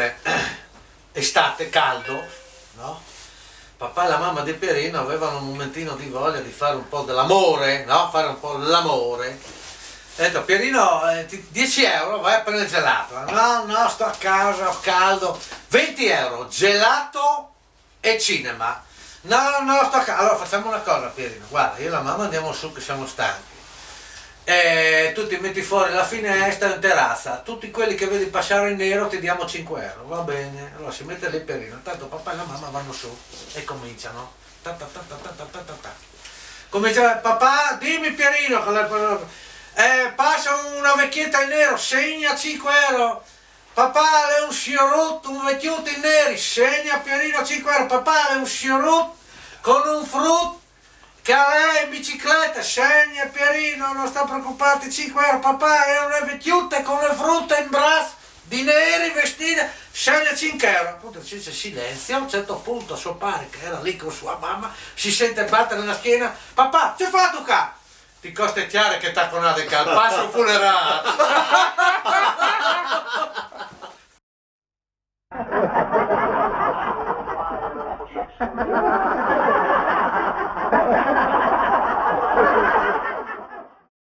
d'amore, estate, caldo, no? Papà e la mamma di Pierino avevano un momentino di voglia di fare un po' dell'amore, no? Fare un po' l'amore. Ho detto, Pierino, 10 euro, vai a prendere il gelato. No, sto a casa, ho caldo. 20 euro, gelato e cinema. No, sto a casa. Allora facciamo una cosa, Pierino, guarda, io e la mamma andiamo su che siamo stanchi. E tu ti metti fuori la finestra in terrazza, tutti quelli che vedi passare in nero ti diamo 5 euro, va bene? Allora si mette lì Pierino, tanto papà e la mamma vanno su e cominciano. Ta ta ta ta ta ta ta ta ta. Comincia, papà, dimmi Pierino, passa una vecchietta in nero, segna 5 euro. Papà, è un sciorotto, un vecchiotto in neri, segna Pierino 5 euro. Papà, è un sciorotto con un frutto che a lei in bicicletta, segna Pierino, non sta preoccupati, 5 euro. Papà, è una vecchiutta con le frutte in braccio, di neri, vestite, segna 5 euro. Appunto c'è silenzio, a un certo punto suo padre, che era lì con sua mamma, si sente battere nella schiena. Papà, che fa tu qua? Ti costa chiaro che tacconate al passo funerale.